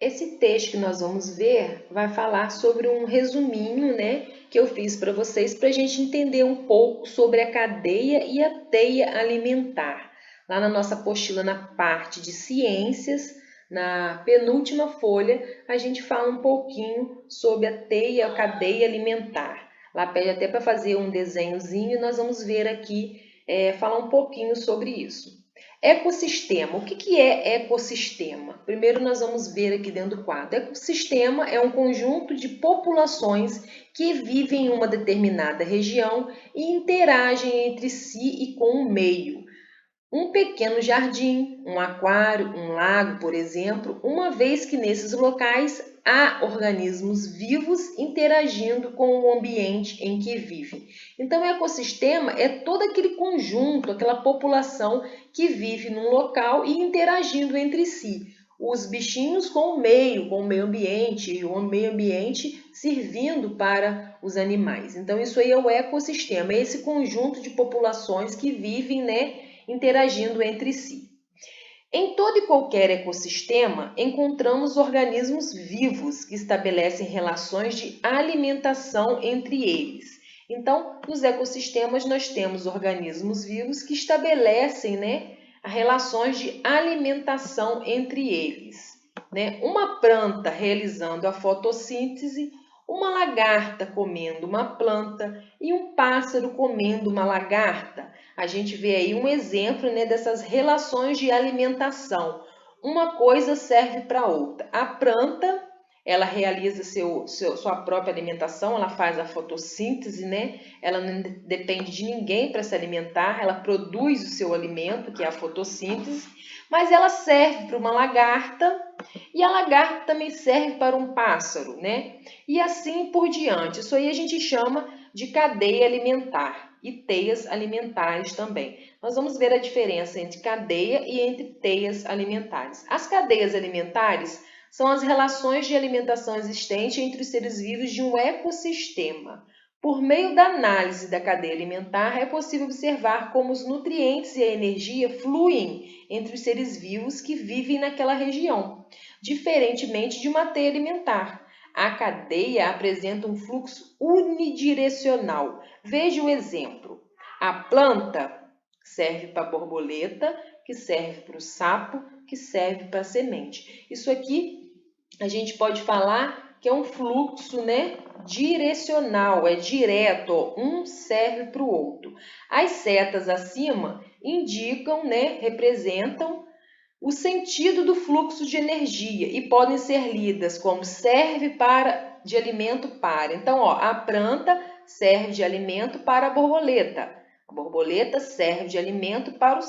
Esse texto que nós vamos ver vai falar sobre um resuminho, né, que eu fiz para vocês para a gente entender um pouco sobre a cadeia e a teia alimentar. Lá na nossa apostila, na parte de ciências, na penúltima folha, a gente fala um pouquinho sobre a teia, a cadeia alimentar. Lá pede até para fazer um desenhozinho e nós vamos ver aqui, falar um pouquinho sobre isso. Ecossistema. O que é ecossistema? Primeiro nós vamos ver aqui dentro do quadro. Ecossistema é um conjunto de populações que vivem em uma determinada região e interagem entre si e com o meio. Um pequeno jardim, um aquário, um lago, por exemplo, uma vez que nesses locais há organismos vivos interagindo com o ambiente em que vivem. Então, o ecossistema é todo aquele conjunto, aquela população que vive num local e interagindo entre si. Os bichinhos com o meio ambiente, e o meio ambiente servindo para os animais. Então, isso aí é o ecossistema, é esse conjunto de populações que vivem, né, interagindo entre si. Em todo e qualquer ecossistema, encontramos organismos vivos que estabelecem relações de alimentação entre eles. Então, nos ecossistemas, nós temos organismos vivos que estabelecem, né, relações de alimentação entre eles. Né? Uma planta realizando a fotossíntese, uma lagarta comendo uma planta e um pássaro comendo uma lagarta. A gente vê aí um exemplo, né, dessas relações de alimentação. Uma coisa serve para outra. A planta, ela realiza sua própria alimentação, ela faz a fotossíntese, né? Ela não depende de ninguém para se alimentar, ela produz o seu alimento, que é a fotossíntese, mas ela serve para uma lagarta e a lagarta também serve para um pássaro, né? E assim por diante. Isso aí a gente chama de cadeia alimentar e teias alimentares também. Nós vamos ver a diferença entre cadeia e entre teias alimentares. As cadeias alimentares são as relações de alimentação existentes entre os seres vivos de um ecossistema. Por meio da análise da cadeia alimentar, é possível observar como os nutrientes e a energia fluem entre os seres vivos que vivem naquela região, diferentemente de uma teia alimentar. A cadeia apresenta um fluxo unidirecional. Veja o exemplo. A planta serve para a borboleta, que serve para o sapo, que serve para a semente. Isso aqui a gente pode falar que é um fluxo, né, direcional, é direto, ó, um serve para o outro. As setas acima indicam, né, representam o sentido do fluxo de energia e podem ser lidas como serve para de alimento para. Então, ó, a planta serve de alimento para a borboleta serve de alimento para o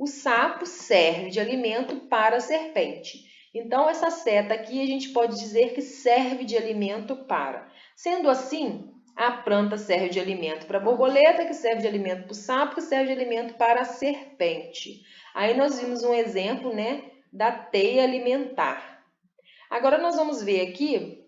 sapo serve de alimento para a serpente. Então, essa seta aqui a gente pode dizer que serve de alimento para. Sendo assim, a planta serve de alimento para a borboleta, que serve de alimento para o sapo, que serve de alimento para a serpente. Aí nós vimos um exemplo, né, da teia alimentar. Agora nós vamos ver aqui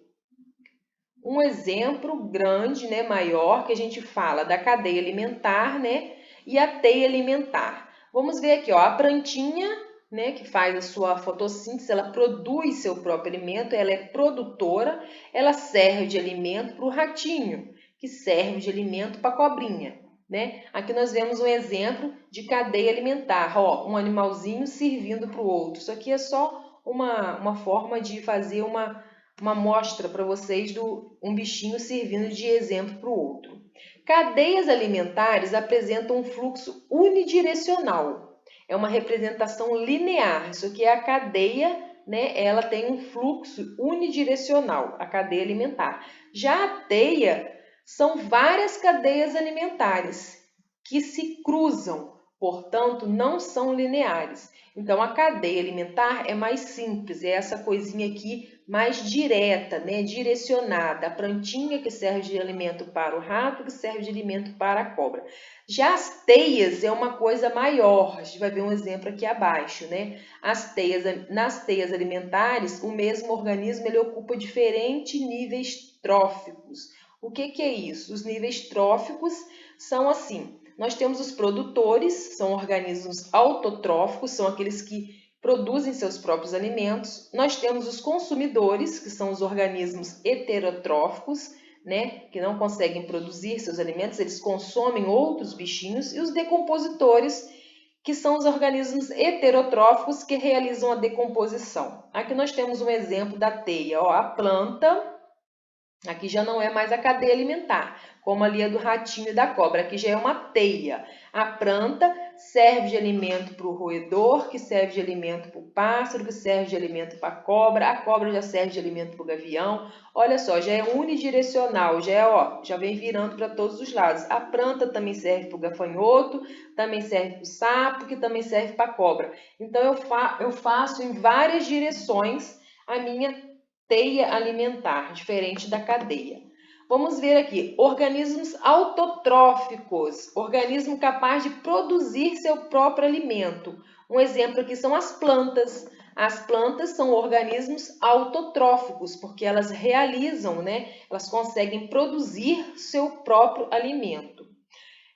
um exemplo grande, né, maior, que a gente fala da cadeia alimentar, né, e a teia alimentar. Vamos ver aqui, ó, a plantinha, né, que faz a sua fotossíntese, ela produz seu próprio alimento, ela é produtora, ela serve de alimento para o ratinho, que serve de alimento para a cobrinha, né? Aqui nós vemos um exemplo de cadeia alimentar, ó, um animalzinho servindo para o outro. Isso aqui é só uma forma de fazer uma amostra para vocês do um bichinho servindo de exemplo para o outro. Cadeias alimentares apresentam um fluxo unidirecional. É uma representação linear. Isso aqui é a cadeia, né? Ela tem um fluxo unidirecional, a cadeia alimentar. Já a teia são várias cadeias alimentares que se cruzam, portanto, não são lineares. Então, a cadeia alimentar é mais simples, é essa coisinha aqui mais direta, né? Direcionada. A plantinha que serve de alimento para o rato, que serve de alimento para a cobra. Já as teias é uma coisa maior, a gente vai ver um exemplo aqui abaixo, né? Nas teias alimentares, o mesmo organismo ele ocupa diferentes níveis tróficos. O que é isso? Os níveis tróficos são assim: nós temos os produtores, são organismos autotróficos, são aqueles que produzem seus próprios alimentos. Nós temos os consumidores, que são os organismos heterotróficos, né, que não conseguem produzir seus alimentos, eles consomem outros bichinhos, e os decompositores, que são os organismos heterotróficos que realizam a decomposição. Aqui nós temos um exemplo da teia, ó, a planta. Aqui já não é mais a cadeia alimentar, como ali a do ratinho e da cobra. Aqui já é uma teia. A planta serve de alimento para o roedor, que serve de alimento para o pássaro, que serve de alimento para a cobra já serve de alimento para o gavião. Olha só, já é unidirecional, já vem virando para todos os lados. A planta também serve para o gafanhoto, também serve para o sapo, que também serve para a cobra. Então eu faço em várias direções a minha teia alimentar, diferente da cadeia. Vamos ver aqui, organismos autotróficos, organismo capaz de produzir seu próprio alimento. Um exemplo aqui são as plantas. As plantas são organismos autotróficos, porque elas realizam, né? Elas conseguem produzir seu próprio alimento.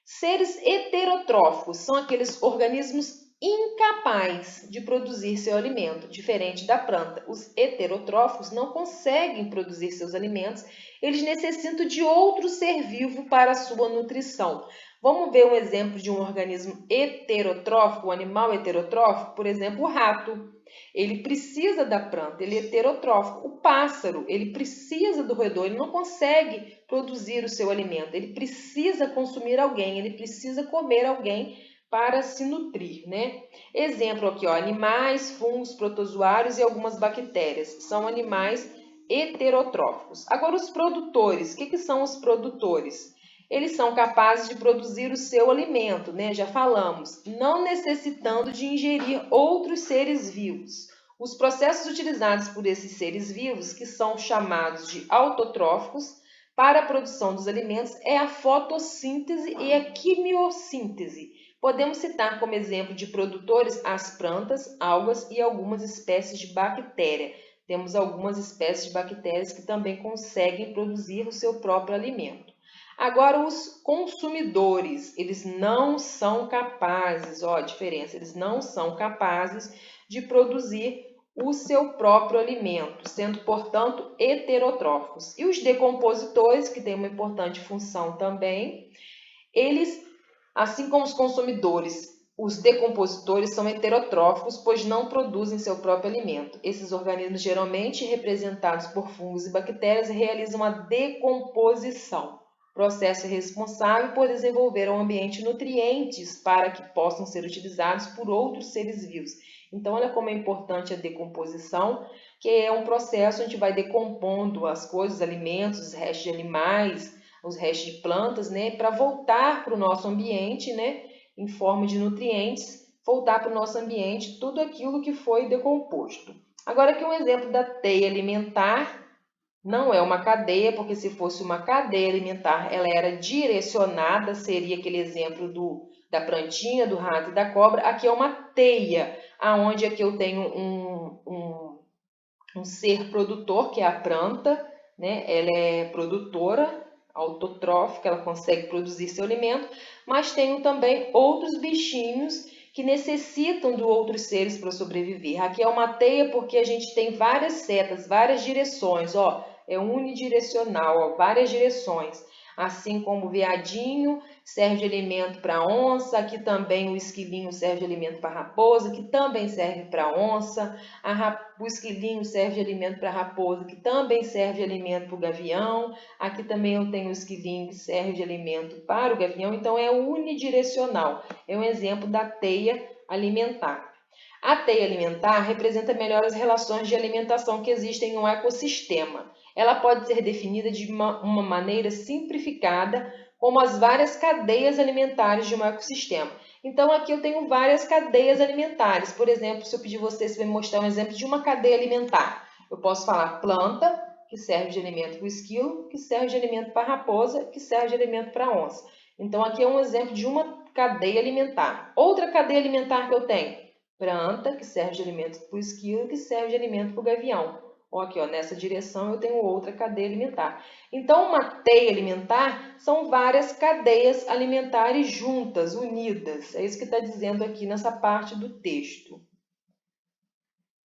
Seres heterotróficos são aqueles organismos incapazes de produzir seu alimento, diferente da planta. Os heterotróficos não conseguem produzir seus alimentos, eles necessitam de outro ser vivo para a sua nutrição. Vamos ver um exemplo de um organismo heterotrófico, um animal heterotrófico, por exemplo, o rato. Ele precisa da planta, ele é heterotrófico. O pássaro, ele precisa do roedor, ele não consegue produzir o seu alimento, ele precisa consumir alguém, ele precisa comer alguém para se nutrir, né? Exemplo aqui, ó, animais, fungos, protozoários e algumas bactérias. São animais heterotróficos. Agora, os produtores. O que são os produtores? Eles são capazes de produzir o seu alimento, né? Já falamos, não necessitando de ingerir outros seres vivos. Os processos utilizados por esses seres vivos, que são chamados de autotróficos, para a produção dos alimentos é a fotossíntese e a quimiossíntese. Podemos citar como exemplo de produtores as plantas, algas e algumas espécies de bactéria. Temos algumas espécies de bactérias que também conseguem produzir o seu próprio alimento. Agora, os consumidores, eles não são capazes, ó, a diferença, eles não são capazes de produzir o seu próprio alimento, sendo, portanto, heterotróficos. E os decompositores, que têm uma importante função também, eles, assim como os consumidores, os decompositores são heterotróficos, pois não produzem seu próprio alimento. Esses organismos, geralmente representados por fungos e bactérias, realizam a decomposição, processo responsável por desenvolver um ambiente de nutrientes para que possam ser utilizados por outros seres vivos. Então, olha como é importante a decomposição, que é um processo onde a gente vai decompondo as coisas, os alimentos, os restos de animais, os restos de plantas, né, para voltar para o nosso ambiente, né, em forma de nutrientes, voltar para o nosso ambiente tudo aquilo que foi decomposto. Agora aqui um exemplo da teia alimentar. Não é uma cadeia, porque se fosse uma cadeia alimentar, ela era direcionada, seria aquele exemplo da plantinha, do rato e da cobra. Aqui é uma teia, aonde aqui eu tenho um ser produtor, que é a planta, né? Ela é produtora, autotrófica, ela consegue produzir seu alimento, mas tenho também outros bichinhos que necessitam de outros seres para sobreviver. Aqui é uma teia porque a gente tem várias setas, várias direções, ó, é unidirecional, ó, várias direções. Assim como o veadinho serve de alimento para onça, aqui também o esquilinho serve de alimento para raposa, que também serve para onça. O esquilinho serve de alimento para a raposa, que também serve de alimento para o gavião. Aqui também eu tenho o esquilinho que serve de alimento para o gavião. Então, é unidirecional. É um exemplo da teia alimentar. A teia alimentar representa melhor as relações de alimentação que existem em um ecossistema. Ela pode ser definida de uma maneira simplificada como as várias cadeias alimentares de um ecossistema. Então, aqui eu tenho várias cadeias alimentares. Por exemplo, se eu pedir você me mostrar um exemplo de uma cadeia alimentar, eu posso falar planta, que serve de alimento para o esquilo, que serve de alimento para a raposa, que serve de alimento para a onça. Então, aqui é um exemplo de uma cadeia alimentar. Outra cadeia alimentar que eu tenho, planta, que serve de alimento para o esquilo, que serve de alimento para o gavião. Aqui, ó, nessa direção eu tenho outra cadeia alimentar. Então, uma teia alimentar são várias cadeias alimentares juntas, unidas. É isso que está dizendo aqui nessa parte do texto.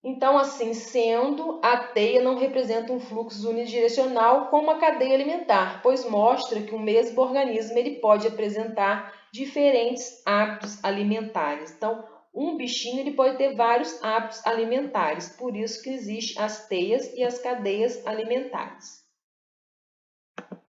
Então, assim sendo, a teia não representa um fluxo unidirecional como a cadeia alimentar, pois mostra que o mesmo organismo ele pode apresentar diferentes hábitos alimentares. Então, um bichinho ele pode ter vários hábitos alimentares, por isso que existem as teias e as cadeias alimentares.